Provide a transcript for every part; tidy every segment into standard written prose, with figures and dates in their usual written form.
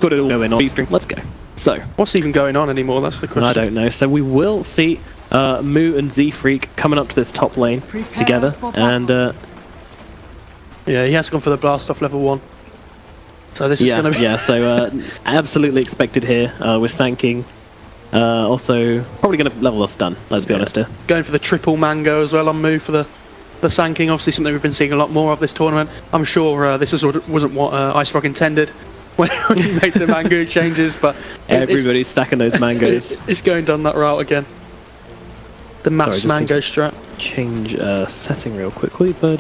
got it all going on B-string. Let's go. So, what's even going on anymore? That's the question. I don't know. So we will see Moo and Z-Freak coming up to this top lane together, and yeah, he has gone for the blast off level 1. So this is going to be so absolutely expected here. We're sanking. Also, probably going to level a stun. Let's be honest here. Going for the triple mango as well on Moo for the sanking. Obviously, something we've been seeing a lot more of this tournament. I'm sure this wasn't what Ice Frog intended when he made the mango changes, but everybody's stacking those mangoes. It's going down that route again. The mass mango strat. Change setting real quickly, but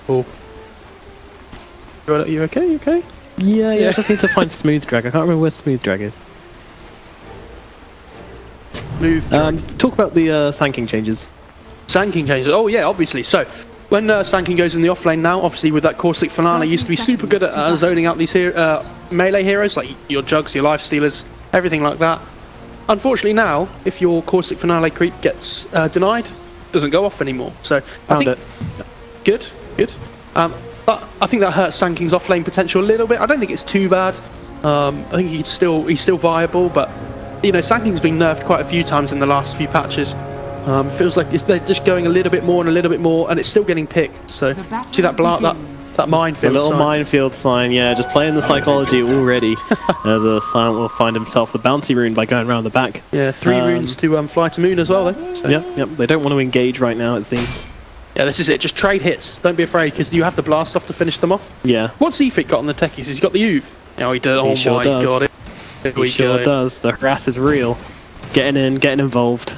oh. You okay? You okay? Yeah, I just need to find Smooth Drag. I can't remember where Smooth Drag is. Talk about the sanking changes. Sanking changes. Oh yeah, obviously. So when sanking goes in the off lane now, obviously with that Caustic Finale, used to be super good at zoning out these melee heroes like your Jugs, your Life Stealers, everything like that. Unfortunately now, if your Caustic Finale creep gets denied, it doesn't go off anymore. So I think good. But I think that hurts Sanking's offlane potential a little bit. I don't think it's too bad. I think he's still viable, but you know, Sanking's been nerfed quite a few times in the last few patches. It feels like they're just going a little bit more, and it's still getting picked. So see that minefield, a little minefield sign, yeah, just playing the psychology already. As a Silent will find himself the bounty rune by going around the back. Yeah, 3 runes to FlyToMoon as well, though. So. Yep. They don't want to engage right now, it seems. Yeah, this is it. Just trade hits. Don't be afraid, because you have the blast off to finish them off. Yeah. What's Zefik got on the techies? He's got the Uve. Oh, he does. He sure does. God. He sure does. The harass is real. Getting involved.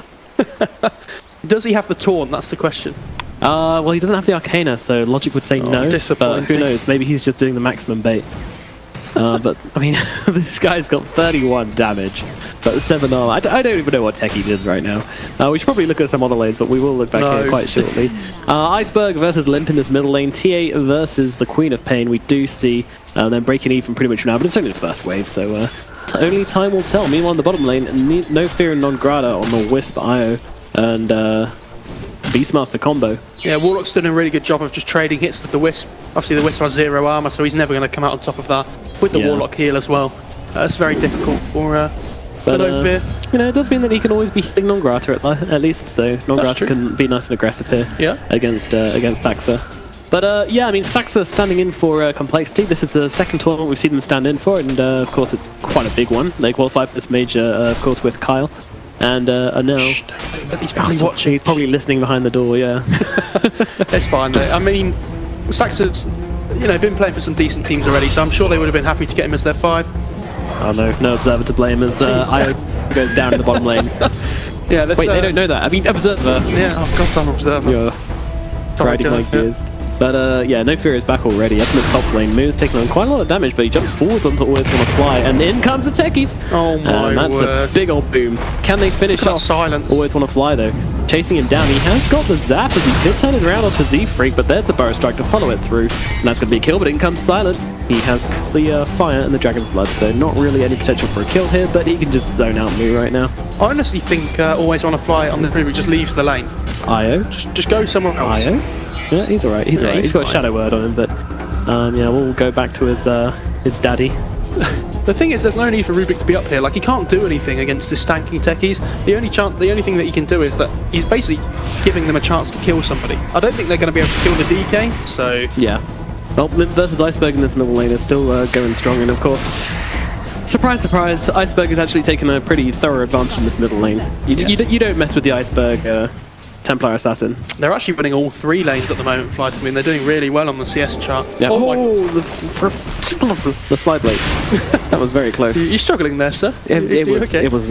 Does he have the taunt? That's the question. Well, he doesn't have the Arcana, so logic would say no. But who knows? Maybe he's just doing the maximum bait. But I mean, this guy's got 31 damage, but 7 armor. I don't even know what tech he does right now. We should probably look at some other lanes, but we will look back here quite shortly. Iceberg versus Limp in this middle lane. TA versus the Queen of Pain. We do see them breaking even pretty much now, but it's only the first wave, so only time will tell. Meanwhile, in the bottom lane, No Fear and Non Grata on the Wisp IO and Beastmaster combo. Yeah, Warlock's done a really good job of just trading hits with the Wisp. Obviously, the Wisp has 0 armor, so he's never going to come out on top of that. With the Warlock heal as well. It's very difficult for No Fear. You know, it does mean that he can always be hitting Non Grata at least, so Non Grata can be nice and aggressive here against Saxa. But yeah, I mean, Saxa standing in for Complexity. This is the second tournament we've seen them stand in for, and of course it's quite a big one. They qualified for this major, of course, with Kyle. And now he's probably watching. He's probably listening behind the door. Yeah, it's fine. Though. I mean, Saxon's been playing for some decent teams already, so I'm sure they would have been happy to get him as their 5. Oh no Observer to blame as IO goes down in the bottom lane. Yeah, wait, they don't know that. I mean, Observer. Yeah, oh goddamn Observer. Yeah, grinding like he is. But yeah, No Fear is back already. Up in the top lane, Moo's taking on quite a lot of damage, but he jumps forwards onto Always Wanna Fly, and in comes the techies! Oh my word. That's a big old boom. Can they finish off Silence? Always Wanna Fly though? Chasing him down, he has got the zap as he did turn it around onto Z-Freak, but there's a Burrow Strike to follow it through. And that's going to be a kill, but in comes Silent. He has the fire and the Dragon's Blood, so not really any potential for a kill here, but he can just zone out Moo right now. I honestly think Always Wanna Fly on the river just leaves the lane. IO? Just go somewhere else. IO? Yeah, he's alright. He's alright. He's got a Shadow Word on him, but yeah, we'll go back to his daddy. The thing is, there's no need for Rubik to be up here. Like, he can't do anything against this tanking techies. The only thing that he can do is that he's basically giving them a chance to kill somebody. I don't think they're going to be able to kill the DK, so... Yeah. Well, Limp versus Iceberg in this middle lane is still going strong, and of course, surprise, surprise, Iceberg has actually taken a pretty thorough advantage in this middle lane. You don't mess with the Iceberg Templar Assassin. They're actually winning all 3 lanes at the moment, FlyToMoon. They're doing really well on the CS chart. Yeah. The slide blade. That was very close. You're struggling there, sir. It was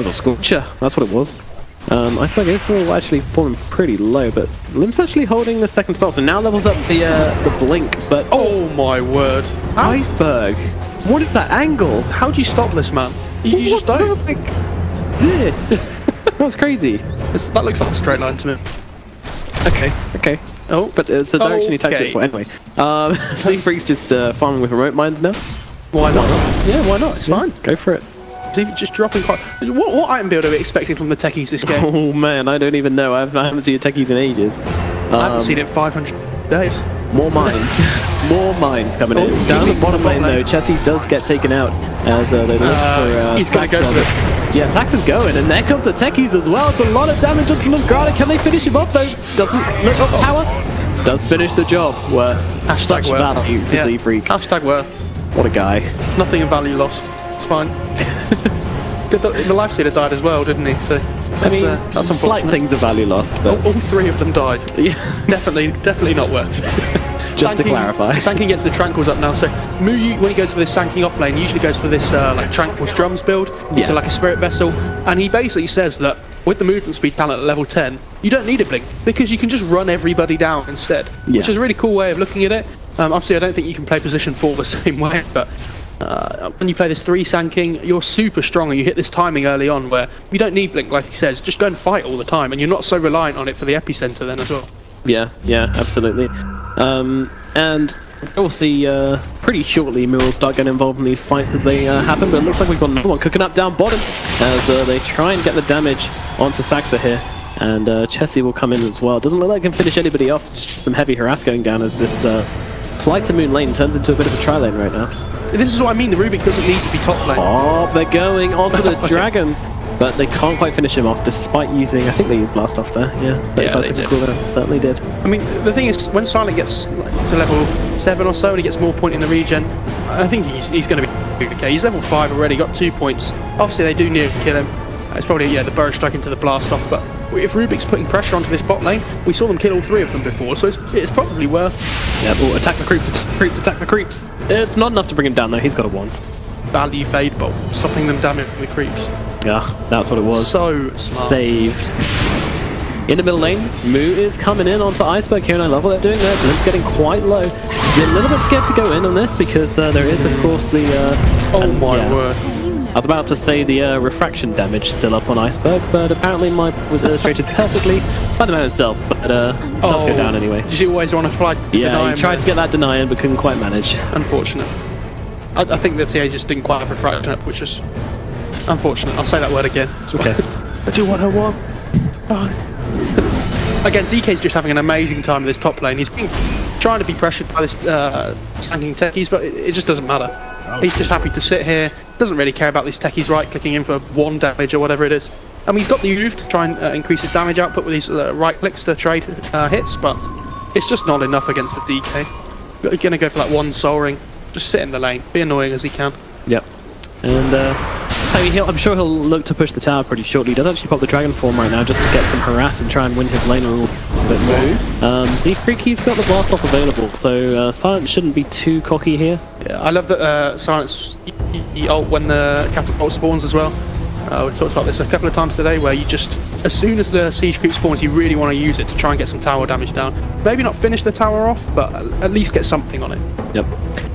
a scorcher. That's what it was. I feel like it's all actually fallen pretty low, but Limp's actually holding the second spot, so now levels up the blink. But oh my word, Iceberg! What is that angle? How do you stop this, man? You just don't. Like this. That's crazy. That looks like a straight line to me. Okay. Oh, but it's a direction he tactic for anyway. Z-Freak's just farming with remote mines now. Why not? Yeah, why not? It's fine. Go for it. Just dropping quite... What item build are we expecting from the techies this game? Oh man, I don't even know. I haven't seen the techies in ages. I haven't seen it in 500 days. More mines. More mines coming in. Down the bottom lane though, Chessie does get taken out as they look for he's going to go for this. Yeah, Sax is going, and there comes the techies as well. It's a lot of damage onto Lomgrada. Can they finish him off though? Doesn't look up tower. Does finish the job. Worth. Such value for Z-Freak. Hashtag worth. What a guy. Nothing in value lost. It's fine. The life stealer died as well, didn't he? So I mean, that's slight things of value lost, but all three of them died. Yeah, definitely not worth. Just to clarify, Sanking gets the Tranquils up now. So Mu, when he goes for this Sanking off lane, usually goes for this like Tranquils drums build into like a spirit vessel, and he basically says that with the movement speed talent at level 10, you don't need a blink because you can just run everybody down instead, which is a really cool way of looking at it. Obviously, I don't think you can play position 4 the same way, but when you play this 3 Sanking, you're super strong and you hit this timing early on where you don't need blink, like he says, just go and fight all the time, and you're not so reliant on it for the Epicenter then as well. Yeah, absolutely. And we'll see pretty shortly Mu will start getting involved in these fights as they happen, but it looks like we've got another one cooking up down bottom as they try and get the damage onto Saxa here. And Chessie will come in as well. Doesn't look like he can finish anybody off. It's just some heavy harass going down as this FlyToMoon lane turns into a bit of a tri-lane right now. This is what I mean, the Rubik doesn't need to be top lane. Oh, they're going onto the Dragon. But they can't quite finish him off despite using, I think they used Blast off there, certainly did. I mean, the thing is, when Silent gets like, to level 7 or so and he gets more point in the regen, I think he's going to be okay. He's level 5 already, got 2 points. Obviously they do nearly kill him. It's probably, the Burrow strike into the Blast off, but if Rubik's putting pressure onto this bot lane, we saw them kill all 3 of them before, so it's probably worth. Yeah, well, attack the creeps, attack the creeps. It's not enough to bring him down though, he's got a 1. Value Fade Bolt, stopping them damaging the creeps. Yeah, that's what it was. So smart. Saved. In the middle lane, Mu is coming in onto Iceberg here, and I love what they're doing there. Blimp's getting quite low. They're a little bit scared to go in on this because there is, of course, the... oh my word. I was about to say the refraction damage still up on Iceberg, but apparently mine was illustrated perfectly by the man himself, but does go down anyway. Did you always want to fly Yeah, he tried to get that deny in, but couldn't quite manage. Unfortunate. I think the TA just didn't quite have refraction up, which was unfortunate. I'll say that word again. It's okay. I do what I want. Again, DK's just having an amazing time with this top lane. He's trying to be pressured by this standing techies, but it just doesn't matter. He's just happy to sit here. Doesn't really care about these techies right-clicking in for 1 damage or whatever it is. I mean, he's got the move to try and increase his damage output with these right clicks to trade hits, but it's just not enough against the DK. You're going to go for that 1 soul ring. Just sit in the lane, be annoying as he can. Yep. And I mean, I'm sure he'll look to push the tower pretty shortly. He does actually pop the Dragon form right now just to get some harass and try and win his lane a little bit more. Z-Freak, he's got the blast off available, so Silent shouldn't be too cocky here. Yeah, I love that Silent's ult when the catapult spawns as well. We talked about this a couple of times today, where you just, as soon as the siege creep spawns, you really want to use it to try and get some tower damage down. Maybe not finish the tower off, but at least get something on it. Yep.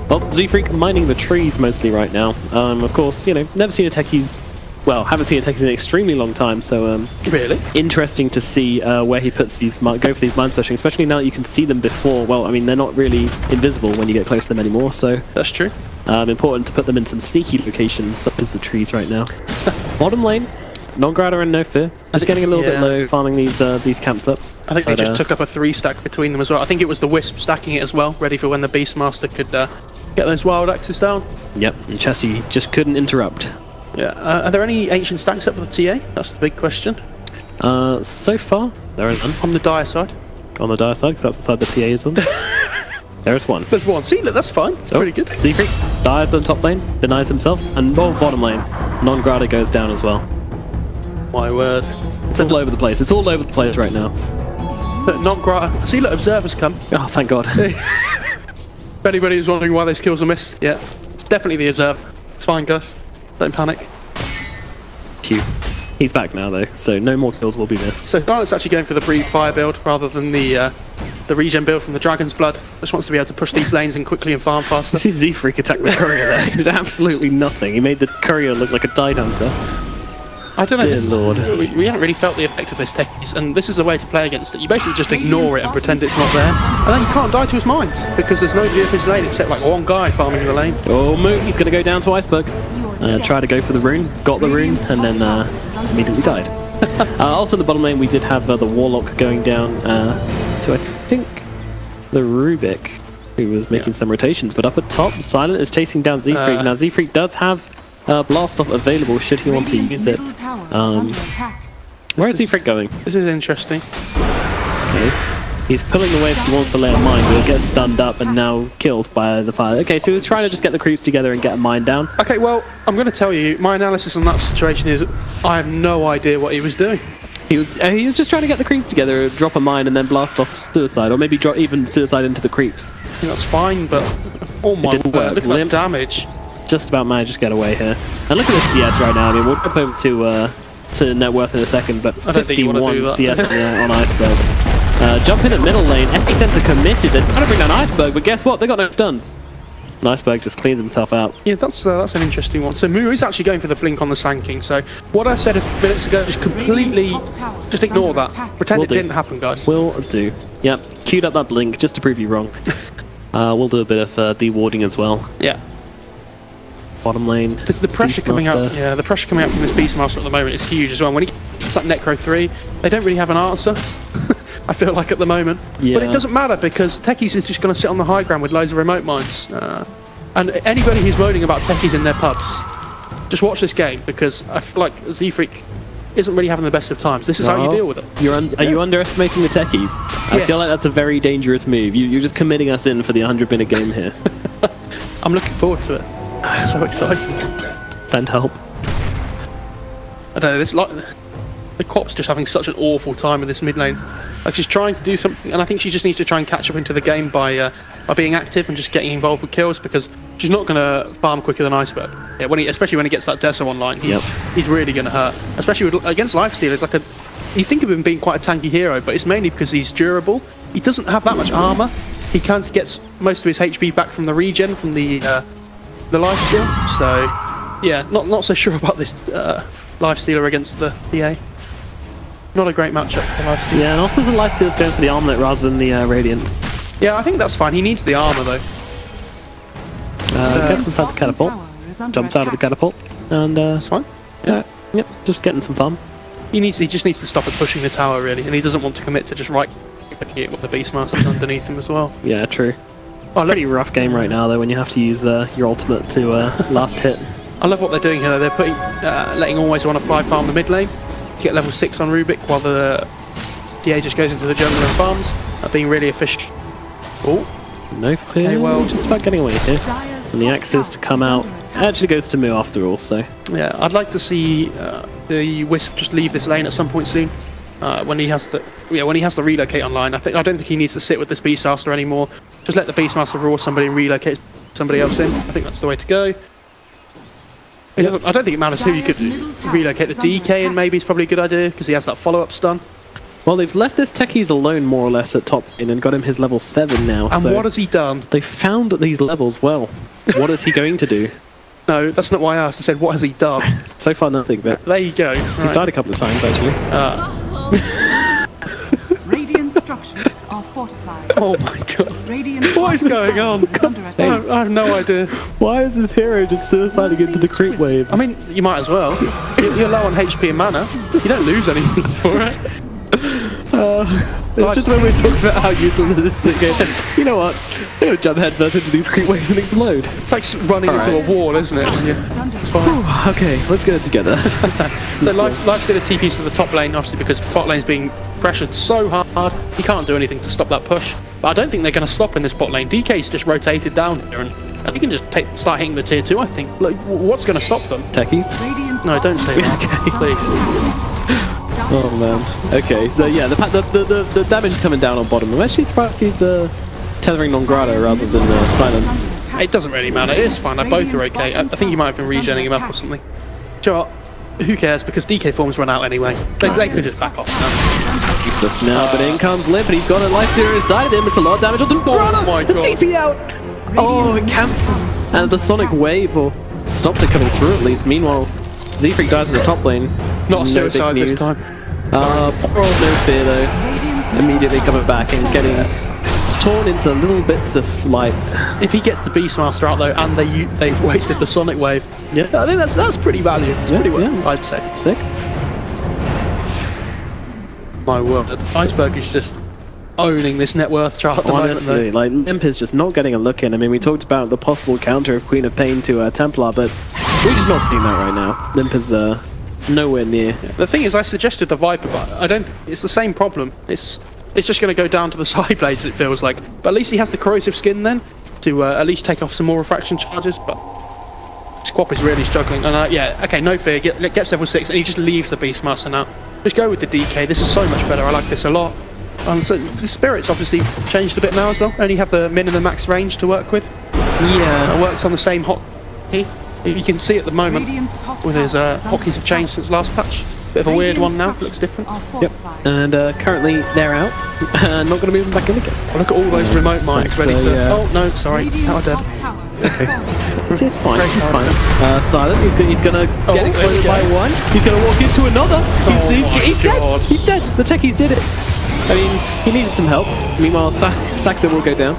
Well, Z-Freak mining the trees mostly right now. Of course, never seen a techies. Well, haven't seen a techies in an extremely long time, so really interesting to see where he puts these, go for these mine splashing, especially now that you can see them before. Well, I mean, they're not really invisible when you get close to them anymore, so that's true. Important to put them in some sneaky locations, such as the trees right now. Bottom lane, Non-Grada and No Fear, just getting a little bit low, farming these camps up. I think they just took up a 3-stack between them as well. I think it was the Wisp stacking it as well, ready for when the Beastmaster could get those wild axes down. Yep, and Chessie just couldn't interrupt. Yeah, are there any ancient stacks up for the TA? That's the big question. So far, there is none. On the dire side? On the dire side, because that's the side the TA is on. There's one. There's one. See, look, that's fine. It's pretty good. Z-Freak dives on top lane, denies himself, and bottom lane, Non-Grada goes down as well. My word. It's all over the place. It's all over the place right now. Look, Non-Grada. See, look, Observer's come. Oh, thank God. If anybody was wondering why those kills were missed, yeah, it's definitely the Observer. It's fine, guys. Don't panic. Cute. He's back now, though, so no more kills will be missed. So Garnet's actually going for the Breathe Fire build rather than the regen build from the Dragon's Blood. Just wants to be able to push these lanes in quickly and farm faster. You see Z-Freak attack the Courier there. He did absolutely nothing. He made the Courier look like a Tide Hunter. I don't know. Dear Lord. We haven't really felt the effect of this techies, and this is the way to play against it. You basically just ignore it and pretend it's not there, and then you can't die to his mines because there's nobody up his lane except like 1 guy farming the lane. Oh, Mu, he's going to go down to Iceberg. Try to go for the rune, got the rune, and then immediately died. Also in the bottom lane we did have the Warlock going down to, I think, the Rubik, who was making some rotations. But up at top, Silent is chasing down Z-Freak. Now Z-Freak does have Blast Off available should he want to use it. Where is Z-Freak going? This is interesting. Okay. He's pulling away because he wants to lay a mine, but he gets stunned up and now killed by the fire. Okay, so he was trying to just get the creeps together and get a mine down. Okay, well, I'm going to tell you, my analysis on that situation is I have no idea what he was doing. He was just trying to get the creeps together, drop a mine, and then blast off suicide, or maybe drop even suicide into the creeps. I think that's fine, but oh my word, look at that damage. Just about managed to get away here. And look at the CS right now. I mean, we'll jump over to net worth in a second, but 51 CS on Iceberg. Jump in at middle lane. Epicenter committed. They're trying to bring down Iceberg, but guess what? They got no stuns. And Iceberg just cleans himself out. Yeah, that's an interesting one. So Moo is actually going for the blink on the Sanking. So what I said a few minutes ago, just completely, just ignore that. Pretend it didn't happen, guys. Will do. Yep, queued up that blink just to prove you wrong. We'll do a bit of de-warding as well. Yeah. Bottom lane. The pressure coming out. Yeah, the pressure coming out from this Beastmaster at the moment is huge as well. When he gets that Necro 3, they don't really have an answer. I feel like at the moment. Yeah. But it doesn't matter because Techies is just going to sit on the high ground with loads of remote mines. And anybody who's moaning about Techies in their pubs, just watch this game because I feel like Z-Freak isn't really having the best of times. This is how you deal with it. Are you underestimating the Techies? I feel like that's a very dangerous move. You're just committing us in for the 100-minute game here. I'm looking forward to it. So excited. Send help. I don't know, this the Cop's just having such an awful time in this mid lane. Like she's trying to do something, and I think she just needs to try and catch up into the game by being active and just getting involved with kills because she's not going to farm quicker than Iceberg. Yeah, especially when he gets that Deso online, he's really going to hurt. Especially against Lifestealers, you think of him being quite a tanky hero, but it's mainly because he's durable. He doesn't have that much armor. He kind of gets most of his HP back from the regen from the lifesteal. So yeah, not so sure about this Lifestealer against the PA. Not a great matchup for Lifesteal. Yeah, and also the Lifesteal's going for the armlet rather than the Radiance. Yeah, I think that's fine. He needs the armor though. Gets inside the catapult. Jumps out of the catapult. And that's fine. Yep, just getting some fun. He just needs to stop at pushing the tower really, and he doesn't want to commit to just right-clicking it with the Beastmaster underneath him as well. Yeah, true. It's a pretty rough game right now though when you have to use your ultimate to last hit. I love what they're doing here. They're putting, letting Always Want to fly farm the mid lane, get level 6 on Rubik while the DA just goes into the jungle and farms. Being really efficient. Oh, no fear. Okay, well, just about getting away here. And the axes to come out. It actually goes to Moo after all, so. Yeah, I'd like to see the Wisp just leave this lane at some point soon. When he has the relocate online. I don't think he needs to sit with this Beastmaster anymore. Just let the Beastmaster raw somebody and relocate somebody else in. I think that's the way to go. I don't think it matters who you could relocate. The DK in maybe is probably a good idea because he has that follow-up stun. Well, they've left this Techies alone more or less at top lane and got him his level 7 now. And so what has he done? They found these levels well. What is he going to do? No, that's not why I asked. I said, what has he done? So far, nothing, but there you go. He's died a couple of times, actually. Radiant structures are fortified. Oh my god. What is going on? I have no idea. Why is this hero just suiciding into the creep waves? I mean, you might as well. You're low on HP and mana. You don't lose anything for it. It's just when we talk about how useless this is game. You know what? I'm going to jump headfirst into these creep waves and explode. It's like running into a wall, isn't it? Yeah. It's fine. Okay, let's get it together. So Lifestealer TPs to the top lane, obviously, because bot lane's being pressured so hard. He can't do anything to stop that push. But I don't think they're going to stop in this bot lane. DK's just rotated down here, and you can just start hitting the tier 2, I think. Like, what's going to stop them? Techies? No, don't say that. Okay. Please. Oh man. Okay, so yeah, the damage is coming down on bottom. I'm actually surprised he's tethering on Grado rather than Silent. It doesn't really matter, it's fine, both are okay. I think you might have been regenning him up or something. Do you know what? Who cares, because DK forms run out anyway. They could just back off now. Useless now, but in comes Limp, and he's got a Lifestealer inside of him. It's a lot of damage onto Grado! Oh my god. The TP out! Oh, it cancels. And the Sonic Wave, or stopped it coming through at least. Meanwhile, Z-Freak dies in the top lane. Not a suicide this time. No fear though. Immediately coming back and getting torn into little bits of light. If he gets the Beastmaster out though, and they've wasted the Sonic Wave, yeah, I think that's pretty valuable. It's pretty well, I'd say. Sick. My word, Iceberg is just owning this net worth chart at the Honestly, moment. like, Limp is just not getting a look in. I mean, we talked about the possible counter of Queen of Pain to Templar, but we're just not seeing that right now. Limp is nowhere near. The thing is, I suggested the Viper, but I don't. It's the same problem. It's just going to go down to the side blades, it feels like. But at least he has the corrosive skin then to at least take off some more refraction charges. But Squap is really struggling. And yeah, okay, no fear. Gets level 6, and he just leaves the Beastmaster now. Just go with the DK. This is so much better. I like this a lot. So the Spirit's obviously changed a bit now as well. Only have the min and the max range to work with. Yeah, it works on the same hotkey. You can see at the moment with his hotkeys have changed since last patch. Bit of a weird one now, looks different. Yep. And currently they're out. Not going to move them back in again. Well, look at all those remote mines ready to... Yeah. Oh, no, sorry. Now dead. Okay. It's fine, it's fine. Silent, he's going to get exploded by one. He's going to walk into another. He's dead. He's dead. The techies did it. I mean, he needed some help. Meanwhile, Saxa will go down.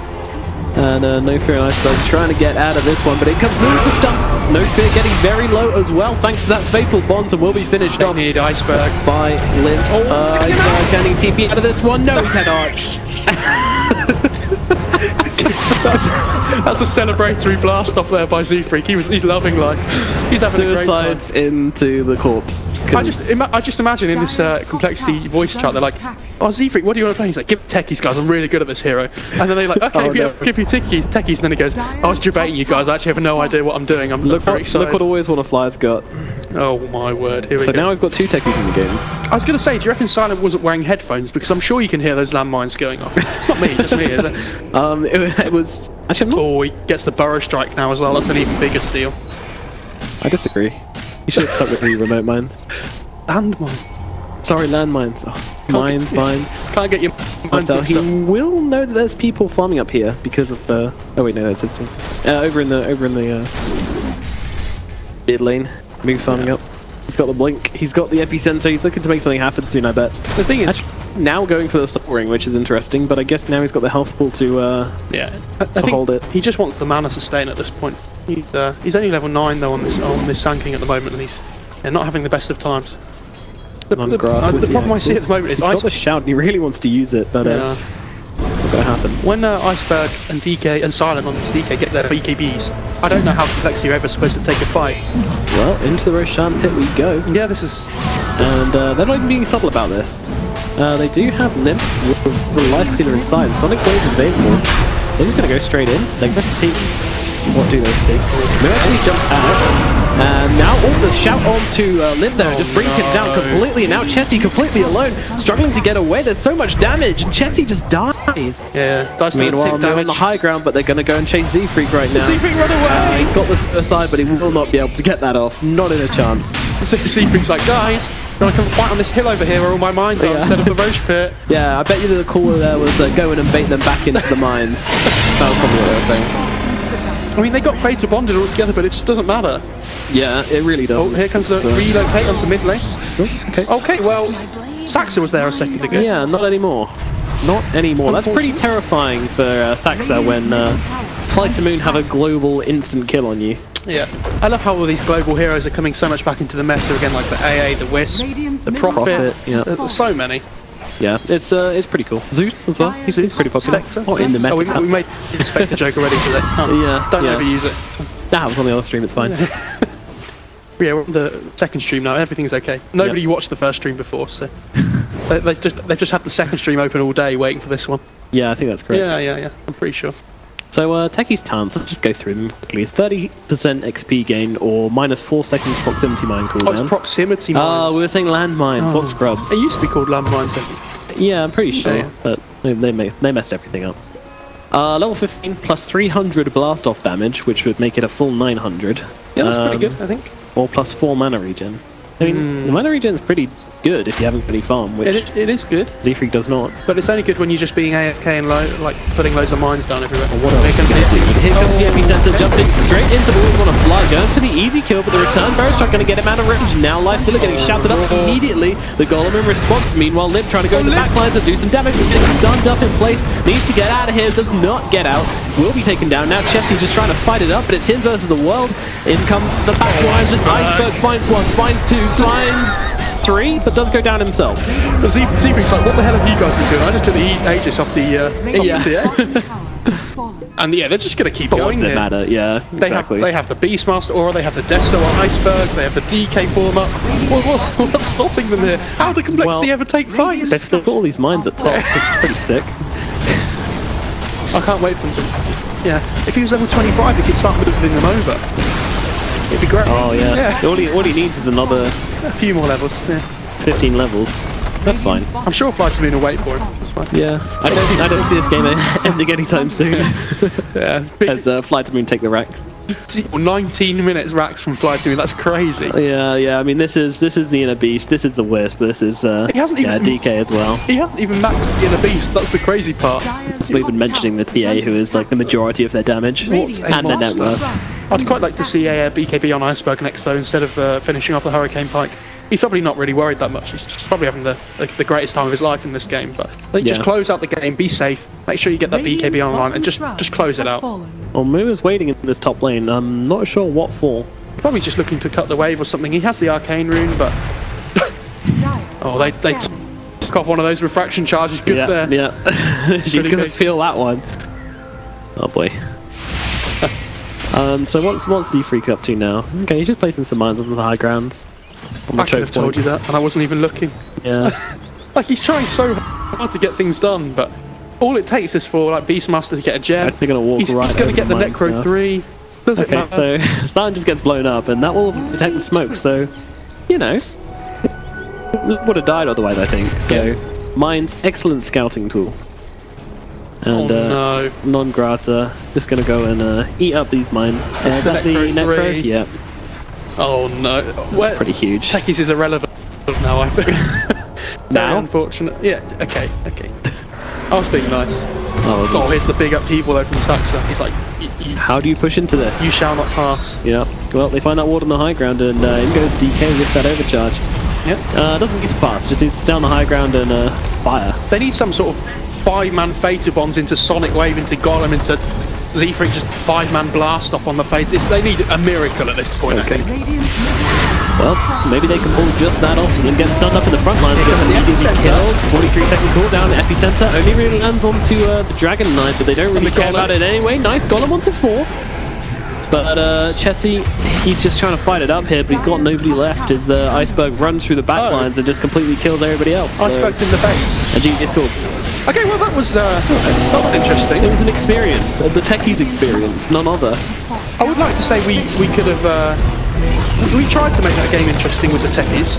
And No Fear and Iceberg trying to get out of this one, but it comes through with the stun. No Fear getting very low as well, thanks to that fatal bond, and will be finished off Iceberg by Limp. Can he TP out of this one? No, he cannot. That's a celebratory blast off there by Z-Freak. He's loving life. He's having a great time. Suicides into the corpse. I just imagine in this complexity voice chat, they're like, "Oh, Z-Freak, what do you want to play?" He's like, "Give techies, guys. I'm really good at this hero." And then they're like, "Okay, give you techies." And then he goes, "I was debating you guys. I actually have no idea what I'm doing. I'm very excited." Look what Always Wanna Fly's got. Oh my word! Here we go. So now we've got 2 techies in the game. I was going to say, do you reckon Silent wasn't wearing headphones? Because I'm sure you can hear those landmines going off. It's not me, just me, is it? It was... Actually, I'm not... Oh, he gets the burrow strike now as well. That's an even bigger steal. I disagree. You should have stuck with the remote mines. Landmine. Sorry, landmines. Oh, mines. Can't get your mines mixed up. He will know that there's people farming up here because of the... Oh wait, no, that's his team. Over in the mid lane, being farming up. He's got the blink. He's got the epicenter. He's looking to make something happen soon, I bet. The thing is, now going for the soul ring, which is interesting, but I guess now he's got the health pool to to hold it. He just wants the mana sustain at this point. He's only level 9 though on this Sanking at the moment, and he's not having the best of times. The problem I see at the moment is he's got the shout and he really wants to use it, but not gonna happen. When Iceberg and DK and Silent on this DK get their BKBs, I don't know how Complexity are ever supposed to take a fight. Well, into the Roshan pit we go. Yeah, this is... And they're not even being subtle about this. They do have Limp with the Lifestealer inside. Sonic Wave is available. They're just going to go straight in. They're going to see... What do they see? They actually jump out. And now all the shout onto Limp there just brings him down completely. And now Chessie completely alone, struggling to get away. There's so much damage, and Chessie just dies. Yeah, meanwhile, they're on the high ground, but they're going to go and chase Z-Freak right now. Z-Freak run away! He's got the side, but he will not be able to get that off. Not in a chance. Z-Freak's like, guys, I can fight on this hill over here where all my mines are instead of the Roche pit. Yeah, I bet you the call there was go in and bait them back into the mines. That was probably what they were saying. I mean, they got fatal bonded all together, but it just doesn't matter. Yeah, it really does. Oh, here comes the relocate onto mid lane. Okay, well, Saxa was there a second ago. Yeah, not anymore. Not anymore. That's pretty terrifying for Saxa when FlyToMoon have a global instant kill on you. Yeah, I love how all these global heroes are coming so much back into the meta again, like the AA, the Wisp, the Prophet. Yeah. There's so many. Yeah, it's pretty cool. Zeus as well. He's pretty popular. Oh, in the meta. Oh, we made the Spectre joke already today. Don't overuse it. That was on the other stream. It's fine. Yeah, we're on the second stream now. Everything's okay. Nobody watched the first stream before, so they've just had the second stream open all day waiting for this one. Yeah, I think that's correct. Yeah. I'm pretty sure. So Techie's talents, let's just go through them quickly. 30% XP gain or -4 seconds proximity mine cooldown. Oh, it's proximity mines. Oh, we were saying landmines. What scrubs? It used to be called landmines, I think. Yeah, I'm pretty sure, but they messed everything up. Level 15 plus 300 blast off damage, which would make it a full 900. Yeah, that's pretty good, I think. Or plus 4 mana regen. I mean, the mana regen is pretty good if you haven't any farm, which it is good. Z-Freak does not. But it's only good when you're just being AFK and like putting loads of mines down everywhere. Well, what else here comes the Epicenter jumping straight into Always Wanna Fly, going for the easy kill, but the return barrow's not going to get him out of range. Now Lifestealer getting shouted up immediately. The Golem in response. Meanwhile, Limp trying to go to the backline to do some damage, but getting stunned up in place. Needs to get out of here, does not get out. Will be taken down. Now Chessie just trying to fight it up, but it's him versus the world. In come the backlines as Iceberg finds one, finds two, finds 3, but does go down himself. But Z-Freak's like, what the hell have you guys been doing? I just took the Aegis off the and yeah, they're just going to keep but going. What's it matter? Yeah, exactly. They have the Beastmaster Aura, they have the Deso on Iceberg, they have the DK form up. What's stopping them here? How do Complexity ever take fights? They've still got all these mines at top. It's pretty sick. I can't wait for them to... Yeah, if he was level 25, he could start moving them over. It'd be great. Oh yeah. All he needs is another... A few more levels, yeah. 15 levels. That's fine. I'm sure FlyToMoon will wait for him. That's fine. Yeah. I don't see this game ending anytime soon. Yeah. As FlyToMoon take the racks. 19 minutes racks from FlyToMoon. That's crazy. Yeah. I mean, this is the Inner Beast. This is the worst, but this is he hasn't even, DK as well. He hasn't even maxed the Inner Beast. That's the crazy part. That's not even mentioning the TA, who is like the majority of their damage and their net worth. I'd quite like to see a BKB on Iceberg next though, instead of finishing off the Hurricane Pike. He's probably not really worried that much. He's probably having the greatest time of his life in this game. But they just close out the game, be safe, make sure you get that BKB online, and just close it out. Well, Moo is waiting in this top lane. I'm not sure what for. Probably just looking to cut the wave or something. He has the Arcane Rune, but oh, they took off one of those refraction charges. Good there. Yeah, she's really gonna feel that one. Oh boy. So what's Z-Freak up to now? Okay, he's just placing some mines on the high grounds. I could have told you that, and I wasn't even looking. Yeah. Like, he's trying so hard to get things done, but all it takes is for like Beastmaster to get a gem. They're gonna walk he's going to get the Necro now. 3. Does it matter? So Starn just gets blown up, and that will detect the smoke. So, you know, would have died otherwise, I think. So, Mines, excellent scouting tool. And non-grata, just gonna go and eat up these mines. Is that the Necro? Yeah. Oh no, that's pretty huge. Techies is irrelevant now, I think. Now? Unfortunate. Yeah, okay. I was being nice. Oh, here's the big upheaval though from Saxa. He's like, how do you push into this? You shall not pass. Yeah. Well, they find that ward on the high ground, and in goes DK with that overcharge. Yep. Doesn't need to pass, just needs to stay on the high ground and fire. They need some sort of 5-man Fatal Bombs into Sonic Wave, into Golem, into Z-Freak, just 5-man blast off on the Fatal. They need a miracle at this point, I think. Well, maybe they can pull just that off and then get stunned up in the front line. Because the Epicenter, 43-second cooldown. The Epicenter only really lands onto the Dragon Knight, but they don't really care about it anyway. Nice Golem onto 4. But Chessie, he's just trying to fight it up here, but he's got nobody left as Iceberg runs through the back lines and just completely kills everybody else. Iceberg's in the base. And GG's cool. Okay, well that was interesting. It was an experience, the techies experience, none other. I would like to say we could have we tried to make that game interesting with the techies.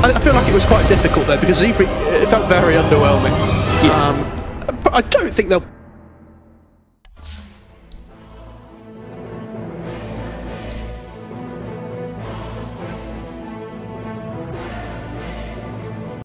I feel like it was quite difficult though because Z-Freak, it felt very underwhelming. Yes. But I don't think they'll